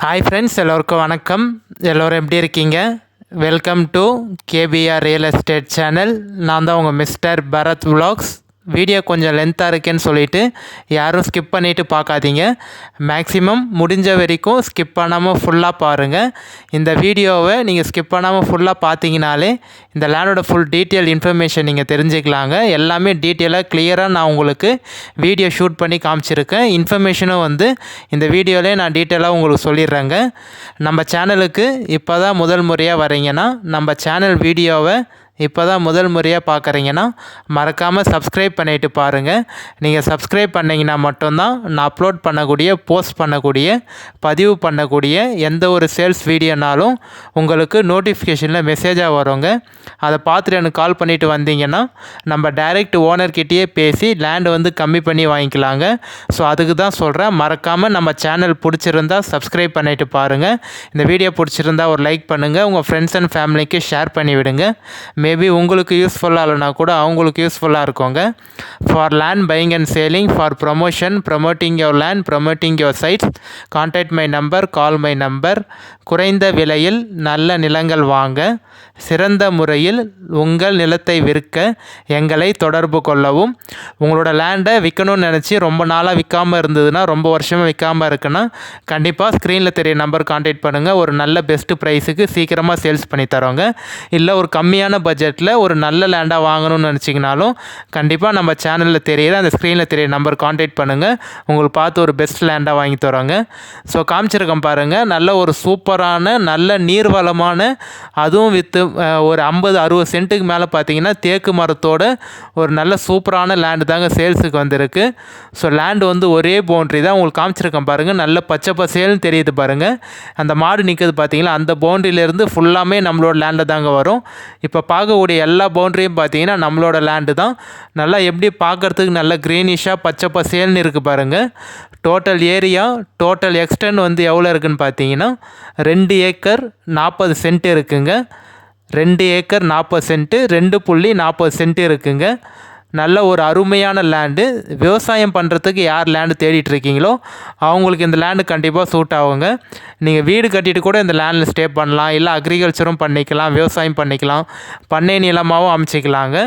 Hi friends, எல்லோருக்கும் வணக்கம். எல்லோரும் எப்படி இருக்கீங்க? Welcome to KPR real estate channel. நான் தான் உங்கள் மிஸ்டர் பரத் விலாக்ஸ். வீடியோ கொஞ்சம் லென்த்தாக இருக்குன்னு சொல்லிவிட்டு யாரும் ஸ்கிப் பண்ணிவிட்டு பார்க்காதீங்க. மேக்ஸிமம் முடிஞ்ச வரைக்கும் ஸ்கிப் பண்ணாமல் ஃபுல்லாக பாருங்கள். இந்த வீடியோவை நீங்கள் ஸ்கிப் பண்ணாமல் ஃபுல்லாக பார்த்தீங்கனாலே இந்த லேண்டோட ஃபுல் டீட்டெயில் இன்ஃபர்மேஷன் நீங்கள் தெரிஞ்சுக்கலாங்க. எல்லாமே டீட்டெயிலாக கிளியராக நான் உங்களுக்கு வீடியோ ஷூட் பண்ணி காமிச்சிருக்கேன். இன்ஃபர்மேஷனும் வந்து இந்த வீடியோவிலே நான் டீட்டெயிலாக உங்களுக்கு சொல்லிடுறேங்க. நம்ம சேனலுக்கு இப்போ தான் முதல் முறையாக வரீங்கன்னா, நம்ம சேனல் வீடியோவை இப்போ தான் முதல் முறையாக பார்க்குறீங்கன்னா மறக்காமல் சப்ஸ்கிரைப் பண்ணிவிட்டு பாருங்கள். நீங்கள் சப்ஸ்கிரைப் பண்ணிங்கன்னா மட்டும்தான் நான் அப்லோட் பண்ணக்கூடிய, போஸ்ட் பண்ணக்கூடிய, பதிவு பண்ணக்கூடிய எந்த ஒரு சேல்ஸ் வீடியோனாலும் உங்களுக்கு நோட்டிஃபிகேஷனில் மெசேஜாக வருங்க. அதை பார்த்துட்டு எனக்கு கால் பண்ணிவிட்டு வந்தீங்கன்னா நம்ம டைரெக்ட் ஓனர்கிட்டயே பேசி லேண்டு வந்து கம்மி பண்ணி வாங்கிக்கலாங்க. ஸோ அதுக்கு தான் சொல்கிறேன். மறக்காமல் நம்ம சேனல் பிடிச்சிருந்தா சப்ஸ்கிரைப் பண்ணிவிட்டு பாருங்கள். இந்த வீடியோ பிடிச்சிருந்தா ஒரு லைக் பண்ணுங்கள். உங்கள் ஃப்ரெண்ட்ஸ் அண்ட் ஃபேமிலிக்கு ஷேர் பண்ணி விடுங்க. மேபி உங்களுக்கு யூஸ்ஃபுல்லாக இல்லைனா கூட அவங்களுக்கு யூஸ்ஃபுல்லாக இருக்குங்க. For land buying and selling, for promotion, promoting your land, promoting your sites, contact my number, call my number. குறைந்த விலையில் நல்ல நிலங்கள் வாங்க, சிறந்த முறையில் உங்கள் நிலத்தை விற்க எங்களை தொடர்பு கொள்ளவும். உங்களோட லேண்டை விற்கணும்னு நினச்சி ரொம்ப நாளாக விற்காமல் இருந்ததுன்னா, ரொம்ப வருஷமாக விற்காமல் இருக்குன்னா கண்டிப்பாக ஸ்க்ரீனில் தெரிய நம்பர் கான்டாக்ட் பண்ணுங்கள். ஒரு நல்ல பெஸ்ட்டு ப்ரைஸுக்கு சீக்கிரமாக சேல்ஸ் பண்ணி தரோங்க. இல்லை ஒரு கம்மியான பட்ஜெட்டில் ஒரு நல்ல லேண்டாக வாங்கணும்னு நினச்சிங்கனாலும் கண்டிப்பாக நம்ம சேனலில் தெரியிற அந்த ஸ்க்ரீனில் தெரிய நம்பர் கான்டாக்ட் பண்ணுங்கள். உங்களுக்கு பார்த்து ஒரு பெஸ்ட் லேண்டாக வாங்கி தரோங்க. ஸோ காமிச்சிருக்கேன் பாருங்கள். நல்ல ஒரு சூப்பரான, நல்ல நீர்வளமான, அதுவும் வித்து ஒரு 50-60 சென்ட்டுக்கு மேலே பார்த்தீங்கன்னா தேக்கு மரத்தோட ஒரு நல்ல சூப்பரான லேண்டு தாங்க சேல்ஸுக்கு வந்திருக்கு. ஸோ லேண்டு வந்து ஒரே பவுண்ட்ரி தான் உங்களுக்கு காமிச்சிருக்கேன் பாருங்கள். நல்ல பச்சை பசேல்னு தெரியுது பாருங்கள். அந்த மாடு நிற்கிறது பார்த்தீங்களா, அந்த பவுண்ட்ரியிலேருந்து ஃபுல்லாமே நம்மளோட லேண்டில் தாங்க வரும். இப்போ பார்க்கக்கூடிய எல்லா பவுண்ட்ரியும் பார்த்தீங்கன்னா நம்மளோட லேண்டு தான். நல்லா எப்படி பார்க்குறதுக்கு நல்ல க்ரீனிஷாக பச்சை பசேல்னு இருக்குது பாருங்கள். டோட்டல் ஏரியா, டோட்டல் எக்ஸ்டெண்ட் வந்து எவ்வளோ இருக்குதுன்னு பார்த்தீங்கன்னா 2 ஏக்கர் 40 சென்ட் இருக்குங்க. 2 ஏக்கர் 40 சென்ட்டு, 2.40 சென்ட் இருக்குங்க. நல்ல ஒரு அருமையான லேண்டு. விவசாயம் பண்ணுறதுக்கு யார் லேண்டு தேடிட்டுருக்கீங்களோ அவங்களுக்கு இந்த லேண்டு கண்டிப்பாக சூட் ஆகுங்க. நீங்கள் வீடு கட்டிட்டு கூட இந்த லேண்டில் ஸ்டே பண்ணலாம். இல்லை அக்ரிகல்ச்சரும் பண்ணிக்கலாம், விவசாயம் பண்ணிக்கலாம், பண்ணை நிலமாகவும் அமைச்சிக்கலாங்க.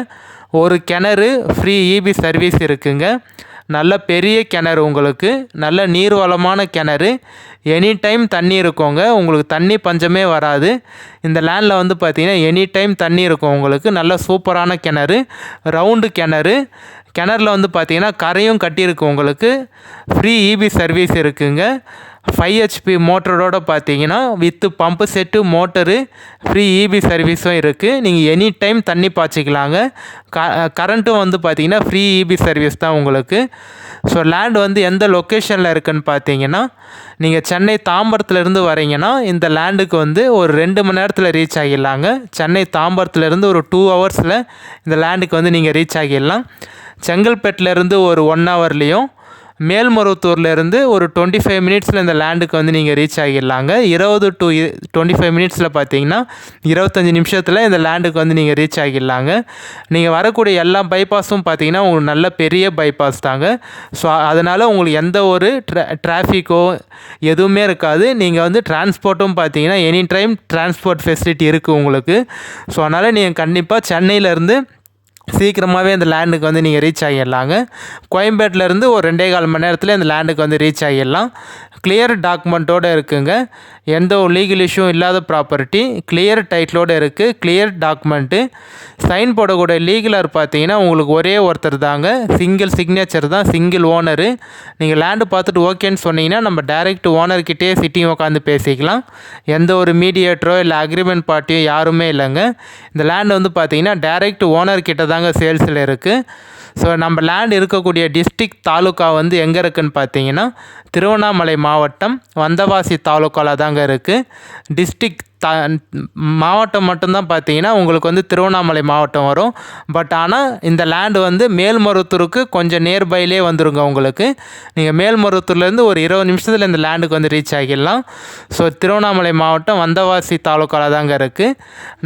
ஒரு கிணறு ஃப்ரீ இபி சர்வீஸ் இருக்குங்க. நல்ல பெரிய கிணறு, உங்களுக்கு நல்ல நீர்வளமான கிணறு. எனி டைம் தண்ணி இருக்குங்க. உங்களுக்கு தண்ணி பஞ்சமே வராது. இந்த லேண்டில் வந்து பார்த்திங்கன்னா எனி டைம் தண்ணி இருக்கும் உங்களுக்கு. நல்ல சூப்பரான கிணறு, ரவுண்டு கிணறு. கிணறுல வந்து பார்த்திங்கன்னா கரையும் கட்டியிருக்கு உங்களுக்கு. ஃப்ரீ இபி சர்வீஸ் இருக்குங்க. 5 HP மோட்டரோட பார்த்தீங்கன்னா with pump set, motor, free EB சர்வீஸும் இருக்குது. நீங்கள் எனி டைம் தண்ணி பாய்ச்சிக்கலாங்க. கரண்ட்டும் வந்து பார்த்திங்கன்னா ஃப்ரீ இபி சர்வீஸ் தான் உங்களுக்கு. ஸோ லேண்ட் வந்து எந்த லொக்கேஷனில் இருக்குதுன்னு பார்த்தீங்கன்னா, நீங்கள் சென்னை தாம்பரத்துலேருந்து வரீங்கன்னா இந்த லேண்டுக்கு வந்து ஒரு 2 மணி நேரத்தில் ரீச் ஆகிடலாங்க. சென்னை தாம்பரத்துலேருந்து ஒரு 2 ஹவர்ஸில் இந்த லேண்டுக்கு வந்து நீங்கள் ரீச் ஆகிடலாம். செங்கல்பேட்டிலேருந்து ஒரு 1 ஹவர்லேயும், மேல்மருவத்தூர்லேருந்து ஒரு 25 மினிட்ஸில் இந்த லேண்டுக்கு வந்து நீங்கள் ரீச் ஆகிடலாங்க. 20 to 25 மினிட்ஸில் பார்த்தீங்கன்னா 25 நிமிஷத்தில் இந்த லேண்டுக்கு வந்து நீங்கள் ரீச் ஆகிடலாங்க. நீங்கள் வரக்கூடிய எல்லா பைபாஸும் பார்த்தீங்கன்னா உங்களுக்கு நல்ல பெரிய பைபாஸ் தாங்க. ஸோ அதனால் உங்களுக்கு எந்த ஒரு டிராஃபிக்கோ எதுவுமே இருக்காது. நீங்கள் வந்து டிரான்ஸ்போர்ட்டும் பார்த்தீங்கன்னா எனி டைம் டிரான்ஸ்போர்ட் ஃபெசிலிட்டி இருக்குது உங்களுக்கு. ஸோ அதனால் நீங்கள் கண்டிப்பாக சென்னையிலேருந்து சீக்கிரமாகவே இந்த லேண்டுக்கு வந்து நீங்கள் ரீச் ஆகிடலாங்க. கோயம்பேட்டிலேருந்து ஒரு 2.25 மணி நேரத்தில் இந்த லேண்டுக்கு வந்து ரீச் ஆகிடலாம். கிளியர் டாக்குமெண்ட்டோடு இருக்குங்க. எந்த ஒரு லீகல் இஷ்யூ இல்லாத ப்ராப்பர்ட்டி, கிளியர் டைட்டிலோடு இருக்குது, கிளியர் டாக்குமெண்ட்டு. சைன் போடக்கூடிய லீகலர் பார்த்தீங்கன்னா உங்களுக்கு ஒரே ஒருத்தர் தாங்க. சிங்கிள் சிக்னேச்சர் தான், சிங்கிள் ஓனரு. நீங்கள் லேண்டு பார்த்துட்டு ஓகேன்னு சொன்னீங்கன்னா நம்ம டைரெக்ட் ஓனர்கிட்டே சிட்டிங் உட்காந்து பேசிக்கலாம். எந்த ஒரு மீடியேட்டரோ இல்லை அக்ரிமெண்ட் பார்ட்டியோ யாருமே இல்லைங்க. இந்த லேண்டு வந்து பார்த்தீங்கன்னா டைரெக்ட் ஓனர்கிட்ட தாங்க சேல்ஸில் இருக்குது. ஸோ நம்ம லேண்ட் இருக்கக்கூடிய டிஸ்ட்ரிக்ட் தாலுக்கா வந்து எங்கே இருக்குதுன்னு பார்த்தீங்கன்னா திருவண்ணாமலை மாவட்டம் வந்தவாசி தாலுக்காவில் தாங்க இருக்குது. டிஸ்ட்ரிக்ட் மாவட்டம் மட்டும்தான் பார்த்தீங்கன்னா உங்களுக்கு வந்து திருவண்ணாமலை மாவட்டம் வரும். பட் ஆனால் இந்த லேண்டு வந்து மேல்மருவத்தூருக்கு கொஞ்சம் நியர்பைலே வந்துருங்க உங்களுக்கு. நீங்கள் மேல்மருவத்தூர்லேருந்து ஒரு 20 நிமிஷத்தில் இந்த லேண்டுக்கு வந்து ரீச் ஆகிடலாம். ஸோ திருவண்ணாமலை மாவட்டம் வந்தவாசி தாலுக்காவில் தாங்க இருக்குது.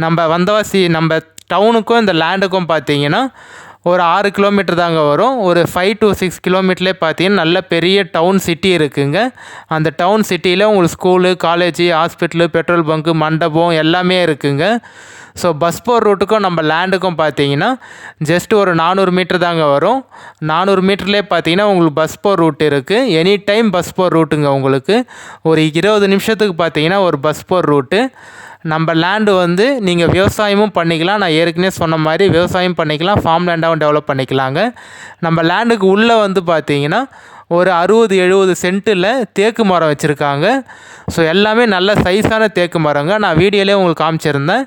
நம்ம வந்தவாசி நம்ம டவுனுக்கும் இந்த லேண்டுக்கும் பார்த்தீங்கன்னா ஒரு 6 கிலோமீட்டர் தாங்க வரும். ஒரு 5 to 6 கிலோமீட்டர்லேயே பார்த்தீங்கன்னா நல்ல பெரிய டவுன் சிட்டி இருக்குங்க. அந்த டவுன் சிட்டியில் உங்களுக்கு school, college, hospital, petrol bunk, மண்டபம் எல்லாமே இருக்குங்க. ஸோ பஸ் போகிற ரூட்டுக்கும் நம்ம லேண்டுக்கும் பார்த்தீங்கன்னா ஜஸ்ட் ஒரு 400 மீட்டர் தாங்க வரும். 400 மீட்டர்லேயே பார்த்தீங்கன்னா உங்களுக்கு பஸ் போகிற ரூட் இருக்குது. எனி டைம் பஸ் போகிற ரூட்டுங்க உங்களுக்கு. ஒரு 20 நிமிஷத்துக்கு பார்த்தீங்கன்னா ஒரு பஸ் போகிற ரூட்டு. நம்ம லேண்டு வந்து நீங்கள் விவசாயமும் பண்ணிக்கலாம். நான் ஏற்கனவே சொன்ன மாதிரி விவசாயம் பண்ணிக்கலாம், ஃபார்ம் லேண்டாகவும் டெவலப் பண்ணிக்கலாங்க. நம்ம லேண்டுக்கு உள்ளே வந்து பார்த்தீங்கன்னா ஒரு 60-70 சென்ட்டில் தேக்கு மரம் வச்சுருக்காங்க. ஸோ எல்லாமே நல்ல சைஸான தேக்கு மரங்க. நான் வீடியோலேயே உங்களுக்கு காமிச்சிருந்தேன்.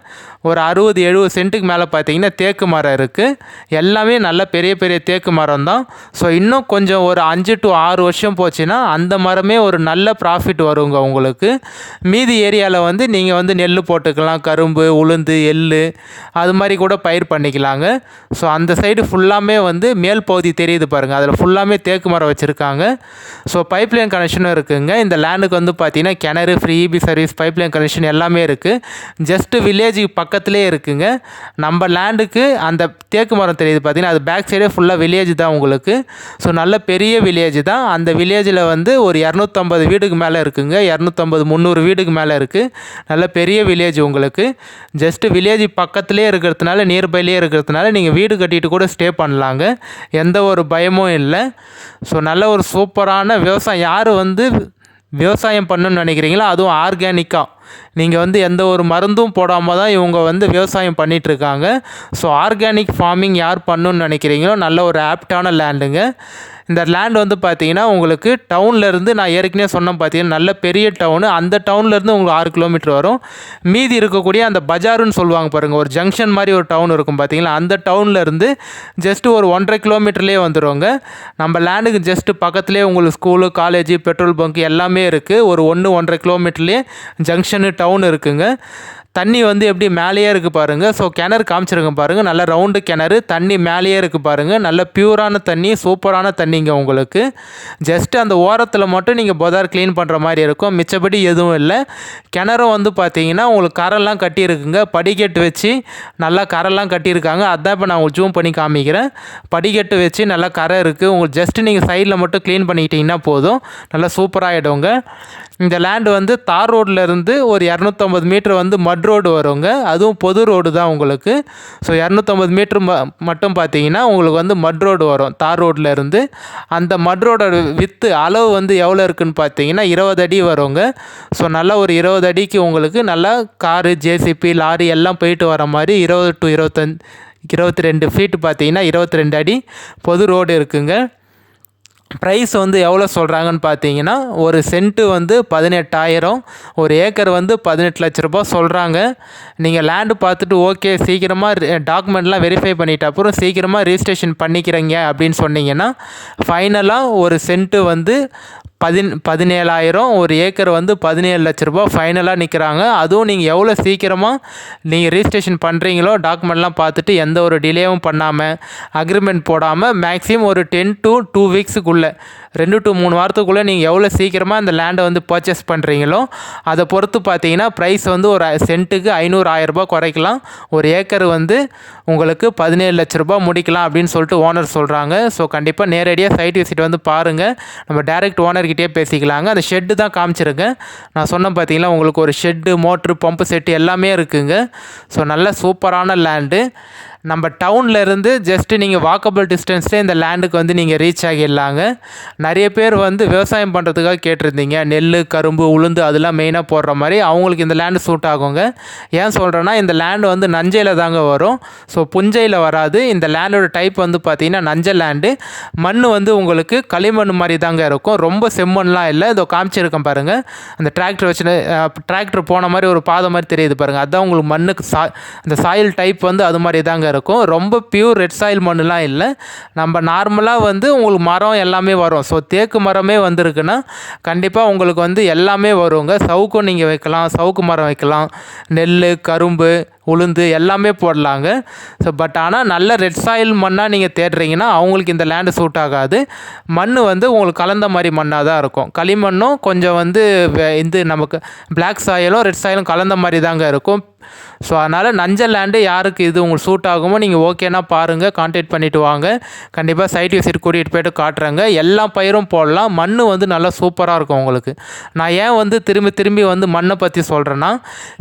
ஒரு 60-70 சென்ட்டுக்கு மேலே பார்த்தீங்கன்னா தேக்கு மரம் இருக்குது. எல்லாமே நல்ல பெரிய பெரிய தேக்கு மரம் தான். ஸோ இன்னும் கொஞ்சம் ஒரு 5 to 6 வருஷம் போச்சுன்னா அந்த மரமே ஒரு நல்ல ப்ராஃபிட் வருங்க உங்களுக்கு. மீதி ஏரியாவில் வந்து நீங்கள் வந்து நெல் போட்டுக்கலாம், கரும்பு, உளுந்து, எள்ளு அது மாதிரி கூட பயிர் பண்ணிக்கலாங்க. ஸோ அந்த சைடு ஃபுல்லாமே வந்து மேல் பகுதி தெரியுது பாருங்கள், அதில் ஃபுல்லாமே தேக்கு மரம் வச்சுருக்காங்க. ஸோ பைப்லைன் கனெக்ஷனும் இருக்குதுங்க. இந்த லேண்டுக்கு வந்து பார்த்தீங்கன்னா கிணறு, free EB service, pipeline connection எல்லாமே இருக்குது. ஜஸ்ட்டு வில்லேஜுக்கு பக்கத்துலேயே இருக்குங்க. நம்ம லேண்டுக்கு அந்த தேக்கு மரம் தெரியுது பார்த்தீங்கன்னா, அது பேக் சைடே ஃபுல்லாக வில்லேஜ் தான் உங்களுக்கு. ஸோ நல்ல பெரிய வில்லேஜ் தான். அந்த வில்லேஜில் வந்து ஒரு 250 வீடுக்கு மேலே இருக்குங்க. 250-300 வீடுக்கு மேலே இருக்குது. நல்ல பெரிய வில்லேஜ் உங்களுக்கு. ஜஸ்ட்டு வில்லேஜ் பக்கத்துலேயே இருக்கிறதுனால, நியர்பைலேயே இருக்கிறதுனால நீங்கள் வீடு கட்டிட்டு கூட ஸ்டே பண்ணலாங்க. எந்த ஒரு பயமும் இல்லை. ஸோ நல்ல ஒரு சூப்பரான விவசாயம். யார் வந்து விவசாயம் பண்ணணும்னு நினைக்கிறீங்களோ, அதுவும் ஆர்கானிக்காக நீங்கள் வந்து எந்த ஒரு மருந்தும் போடாமல் தான் இவங்க வந்து விவசாயம் பண்ணிகிட்ருக்காங்க. ஸோ ஆர்கானிக் ஃபார்மிங் யார் பண்ணணும்னு நினைக்கிறீங்களோ நல்ல ஒரு ஆப்டான லேண்டுங்க. இந்த லேண்ட் வந்து பார்த்தீங்கன்னா உங்களுக்கு டவுன்லேருந்து, நான் ஏற்கனவே சொன்னேன் பார்த்தீங்கன்னா நல்ல பெரிய டவுனு. அந்த டவுன்லேருந்து உங்களுக்கு 6 கிலோமீட்டர் வரும். மீதி இருக்கக்கூடிய அந்த பஜாருன்னு சொல்லுவாங்க பாருங்கள், ஒரு ஜங்ஷன் மாதிரி ஒரு டவுன் இருக்கும் பார்த்தீங்களா, அந்த டவுன்லேருந்து ஜஸ்ட்டு ஒரு 1.5 கிலோமீட்டர்லேயே வந்துடுவோங்க. நம்ம லேண்டுக்கு ஜஸ்ட்டு பக்கத்துலேயே உங்களுக்கு ஸ்கூலு, காலேஜு, பெட்ரோல் பங்க் எல்லாமே இருக்குது. ஒரு 1-1.5 கிலோமீட்டர்லேயே ஜங்ஷனு டவுன் இருக்குங்க. தண்ணி வந்து எப்படி மேலேயே இருக்குது பாருங்கள். ஸோ கிணறு காமிச்சிருங்க பாருங்கள், நல்ல ரவுண்டு கிணறு, தண்ணி மேலேயே இருக்குது பாருங்கள். நல்ல பியூரான தண்ணி, சூப்பரான தண்ணிங்க உங்களுக்கு. ஜஸ்ட்டு அந்த ஓரத்தில் மட்டும் நீங்கள் பொதார் க்ளீன் பண்ணுற மாதிரி இருக்கும், மிச்சப்படி எதுவும் இல்லை. கிணறும் வந்து பார்த்தீங்கன்னா உங்களுக்கு கரெல்லாம் கட்டியிருக்குங்க. படிக்கட்டு வச்சு நல்லா கரெல்லாம் கட்டியிருக்காங்க. அதான் இப்போ நான் உங்களுக்கு ஜூம் பண்ணி காமிக்கிறேன். படிக்கட்டு வச்சு நல்லா கரை இருக்குது. உங்களுக்கு ஜஸ்ட்டு நீங்கள் சைடில் மட்டும் க்ளீன் பண்ணிக்கிட்டிங்கன்னா போதும், நல்லா சூப்பராகிடுங்க. இந்த லேண்டு வந்து தார் ரோட்லேருந்து ஒரு 250 மீட்டர் வந்து மட் ரோடு வருங்க. அதுவும் பொது ரோடு தான் உங்களுக்கு. ஸோ 250 மீட்ரு மட்டும் பார்த்தீங்கன்னா உங்களுக்கு வந்து மட் ரோடு வரும் தார் ரோட்லேருந்து. அந்த மட் ரோடோட வித்து அளவு வந்து எவ்வளோ இருக்குதுன்னு பார்த்தீங்கன்னா 20 அடி வருங்க. ஸோ நல்லா ஒரு 20 அடிக்கு உங்களுக்கு நல்லா காரு, ஜேசிபி, லாரி எல்லாம் போயிட்டு வர மாதிரி 20 to 22 ஃபீட்டு பார்த்தீங்கன்னா 22 அடி பொது ரோடு இருக்குங்க. ப்ரைஸ் வந்து எவ்வளோ சொல்கிறாங்கன்னு பார்த்தீங்கன்னா, ஒரு சென்ட்டு வந்து 18,000, ஒரு ஏக்கர் வந்து 18 லட்ச ரூபா சொல்கிறாங்க. நீங்கள் லேண்டு பார்த்துட்டு ஓகே சீக்கிரமாக டாக்குமெண்ட்லாம் வெரிஃபை பண்ணிட்ட அப்புறம் சீக்கிரமாக ரிஜிஸ்ட்ரேஷன் பண்ணிக்கிறீங்க அப்படின்னு சொன்னீங்கன்னா ஃபைனலாக ஒரு சென்ட்டு வந்து 17,000, ஒரு ஏக்கர் வந்து 17 லட்ச ரூபா ஃபைனலாக நிற்கிறாங்க. அதுவும் நீங்கள் எவ்வளோ சீக்கிரமாக நீங்கள் ரிஜிஸ்ட்ரேஷன் பண்ணுறீங்களோ, டாக்குமெண்ட்லாம் பார்த்துட்டு எந்த ஒரு டிலேவும் பண்ணாமல், அக்ரிமெண்ட் போடாமல் மேக்ஸிமம் ஒரு 10 to 2 வீக்ஸுக்குள்ளே 2 to 3 வாரத்துக்குள்ளே நீங்கள் எவ்வளோ சீக்கிரமாக அந்த லேண்டை வந்து பர்ச்சேஸ் பண்ணுறீங்களோ அதை பொறுத்து பார்த்தீங்கன்னா ப்ரைஸ் வந்து ஒரு சென்ட்டுக்கு 500-1000 ரூபா குறைக்கலாம். ஒரு ஏக்கர் வந்து உங்களுக்கு 17 லட்ச ரூபா முடிக்கலாம் அப்படின்னு சொல்லிட்டு ஓனர் சொல்கிறாங்க. ஸோ கண்டிப்பாக நேரடியாக சைட் விசிட் வந்து பாருங்கள். நம்ம டைரக்ட் ஓனர்கிட்டே பேசிக்கலாங்க. அந்த ஷெட்டு தான் காமிச்சிருக்கேன். நான் சொன்னேன் பார்த்தீங்களா, உங்களுக்கு ஒரு ஷெட்டு, மோட்ரு, பம்பு செட்டு எல்லாமே இருக்குங்க. ஸோ நல்ல சூப்பரான லேண்டு. நம்ம டவுன்லேருந்து ஜஸ்ட்டு நீங்கள் வாக்கபிள் டிஸ்டன்ஸ்லேயே இந்த லேண்டுக்கு வந்து நீங்கள் ரீச் ஆகிடலாங்க. நிறைய பேர் வந்து விவசாயம் பண்ணுறதுக்காக கேட்டிருந்தீங்க, நெல், கரும்பு, உளுந்து அதெல்லாம் மெயினாக போடுற மாதிரி, அவங்களுக்கு இந்த லேண்டு சூட் ஆகுங்க. ஏன் சொல்கிறேன்னா, இந்த லேண்டு வந்து நஞ்சையில் தாங்க வரும். ஸோ புஞ்சையில் வராது. இந்த லேண்டோட டைப் வந்து பார்த்திங்கன்னா நஞ்சை லேண்டு. மண் வந்து உங்களுக்கு களிமண் மாதிரி தாங்க இருக்கும், ரொம்ப செம்மண்லாம் இல்லை. இதோ காமிச்சிருக்கேன் பாருங்கள், அந்த டிராக்டர் போன மாதிரி ஒரு பாதை மாதிரி தெரியுது பாருங்கள், அதுதான் உங்களுக்கு மண்ணுக்கு அந்த சாயில் டைப் வந்து அது மாதிரி தாங்க இருக்கும். ரொம்ப பியூர் ரெட் சாயில் மண்ணுலாம் இல்லை. நம்ம நார்மலாக வந்து உங்களுக்கு மரம் எல்லாமே வரும். ஸோ தேக்கு மரமே வந்திருக்குன்னா கண்டிப்பாக உங்களுக்கு வந்து எல்லாமே வருங்க. சவுக்கும் நீங்கள் வைக்கலாம், சவுக்கு மரம் வைக்கலாம், நெல், கரும்பு, உளுந்து எல்லாமே போடலாங்க. ஸோ பட் ஆனால் நல்ல ரெட் சாயில் மண்ணாக நீங்கள் தேடுறீங்கன்னா அவங்களுக்கு இந்த லேண்டு சூட் ஆகாது. மண் வந்து உங்களுக்கு கலந்த மாதிரி மண்ணாக தான் இருக்கும். களிமண்ணும் கொஞ்சம் வந்து இது நமக்கு பிளாக் சாயலும் ரெட் சாயலும் கலந்த மாதிரி தாங்க இருக்கும். ஸோ அதனால் நஞ்சை லேண்டு யாருக்கு இது உங்களுக்கு சூட் ஆகுமோ நீங்கள் ஓகேனா பாருங்கள், கான்டாக்ட் பண்ணிவிட்டு வாங்க. கண்டிப்பாக சைட் விசிட் கூட்டிகிட்டு போய்ட்டு காட்டுறேங்க. எல்லா பயிரும் போடலாம். மண் வந்து நல்லா சூப்பராக இருக்கும் உங்களுக்கு. நான் ஏன் வந்து திரும்பி வந்து மண்ணை பற்றி சொல்கிறேன்னா,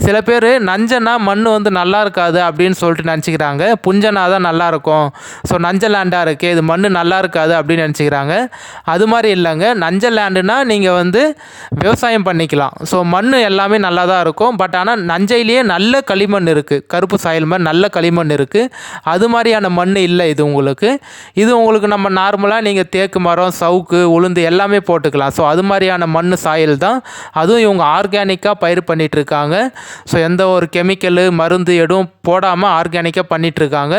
சில பேர் நஞ்சைனா மண் வந்து நல்லா இருக்காது அப்படின்னு சொல்லிட்டு நினச்சிக்கிறாங்க. புஞ்சனா தான் நல்லாயிருக்கும், ஸோ நஞ்சை லேண்டாக இருக்குது, இது மண் நல்லா இருக்காது அப்படின்னு நினச்சிக்கிறாங்க. அது மாதிரி இல்லைங்க. நஞ்சை லேண்டுனா நீங்கள் வந்து விவசாயம் பண்ணிக்கலாம். ஸோ மண் எல்லாமே நல்லா தான் இருக்கும். பட் ஆனால் நஞ்சையிலேயே நல்ல களிமண் இருக்குது, கருப்பு சாயல் மாதிரி நல்ல களிமண் இருக்குது. அது மாதிரியான மண் இல்லை இது உங்களுக்கு. இது உங்களுக்கு நம்ம நார்மலாக நீங்கள் தேக்கு மரம், சவுக்கு, உளுந்து எல்லாமே போட்டுக்கலாம். ஸோ அது மாதிரியான மண் சாயல் தான். அதுவும் இவங்க ஆர்கானிக்காக பயிர் பண்ணிகிட்ருக்காங்க. ஸோ எந்த ஒரு கெமிக்கலு மருந்து எதுவும் போடாமல் ஆர்கானிக்காக பண்ணிகிட்ருக்காங்க.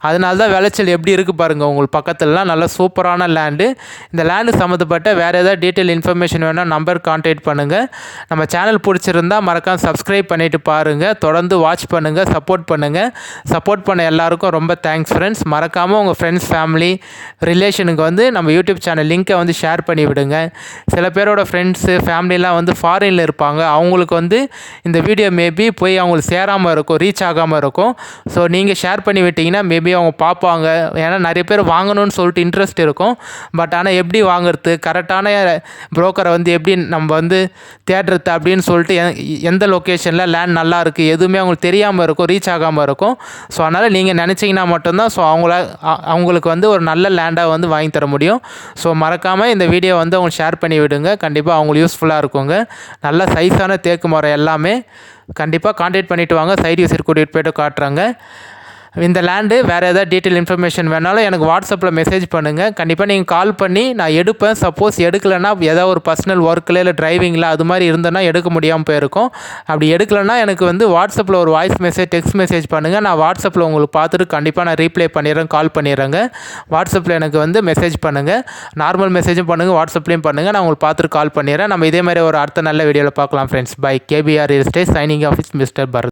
அதனால தான் விளைச்சல் எப்படி இருக்குது பாருங்கள். உங்களுக்கு பக்கத்துலலாம் நல்ல சூப்பரான லேண்டு. இந்த லேண்டு சம்மந்தப்பட்ட வேறு ஏதாவது டீட்டெயில் இன்ஃபர்மேஷன் வேணால் நம்பர் கான்டாக்ட் பண்ணுங்கள். நம்ம சேனல் பிடிச்சிருந்தா மறக்காம சப்ஸ்கிரைப் பண்ணிவிட்டு பாருங்கள். தொடர்ந்து வாட்ச் பண்ணுங்கள், சப்போர்ட் பண்ணுங்கள். சப்போர்ட் பண்ண எல்லாருக்கும் ரொம்ப தேங்க்ஸ் ஃப்ரெண்ட்ஸ். மறக்காமல் உங்கள் ஃப்ரெண்ட்ஸ், ஃபேமிலி, ரிலேஷனுக்கு வந்து நம்ம யூடியூப் சேனல் லிங்க்கை வந்து ஷேர் பண்ணி விடுங்க. சில பேரோட ஃப்ரெண்ட்ஸு ஃபேமிலிலாம் வந்து ஃபாரினில் இருப்பாங்க. அவங்களுக்கு வந்து இந்த வீடியோ மேபி போய் அவங்களுக்கு சேராமல் இருக்கும், ரீச் ஆகாமல் இருக்கும். ஸோ நீங்கள் ஷேர் பண்ணி விட்டிங்கன்னா மேபி அவங்க பார்ப்பாங்க. ஏன்னா நிறைய பேர் வாங்கணும்னு சொல்லிட்டு இன்ட்ரெஸ்ட் இருக்கும். பட் ஆனால் எப்படி வாங்குறது, கரெக்டான புரோக்கரை வந்து எப்படி நம்ம வந்து தேடுறது அப்படின்னு சொல்லிட்டு எந்த லொக்கேஷனில் லேண்ட் நல்லா இருக்குது எதுவுமே அவங்களுக்கு தெரியாமல் இருக்கும், ரீச் ஆகாமல் இருக்கும். ஸோ அதனால் நீங்கள் நினச்சிங்கன்னா மட்டும்தான் ஸோ அவங்களுக்கு வந்து ஒரு நல்ல லேண்டாக வந்து வாங்கி தர முடியும். ஸோ மறக்காமல் இந்த வீடியோ வந்து அவங்களுக்கு ஷேர் பண்ணி விடுங்க. கண்டிப்பாக அவங்களுக்கு யூஸ்ஃபுல்லாக இருக்குங்க. நல்ல சைஸான தேக்கு மரம் எல்லாமே. கண்டிப்பாக கான்டாக்ட் பண்ணிவிட்டு வாங்க. சைட் விசிட் கூட்டிகிட்டு போய்ட்டு காட்டுறாங்க. இந்த லேண்டு வேறு ஏதாவது டீட்டெயில் இன்ஃபர்மேஷன் வேணாலும் எனக்கு வாட்ஸ்அப்பில் மெசேஜ் பண்ணுங்கள். கண்டிப்பாக நீங்கள் கால் பண்ணி நான் எடுப்பேன். சப்போஸ் எடுக்கலைன்னா ஏதாவது ஒரு பர்சனல் ஒர்க்கில் இல்லை டிரைவிங்கில் அது மாதிரி இருந்தேன்னா எடுக்க முடியாமல் போயிருக்கும். அப்படி எடுக்கலைன்னா எனக்கு வந்து வாட்ஸ்அப்பில் ஒரு வாய்ஸ் மெசேஜ், டெக்ஸ்ட் மெசேஜ் பண்ணுங்கள். நான் வாட்ஸ்அப்பில் உங்களுக்கு பார்த்துட்டு கண்டிப்பாக நான் ரீப்ளை பண்ணிடுறேன், கால் பண்ணிடுறேங்க. வாட்ஸ்அப்பில் எனக்கு வந்து மெசேஜ் பண்ணுங்கள். நார்மல் மெசேஜும் பண்ணுங்கள், வாட்ஸ்அப்லேயும் பண்ணுங்கள். நான் உங்களுக்கு பார்த்துட்டு கால் பண்ணிடுறேன். நம்ம இதே மாதிரி ஒரு அடுத்த நல்ல வீடியோவில் பார்க்கலாம் friends. Bye. KPR real estate signing off mister Bharat.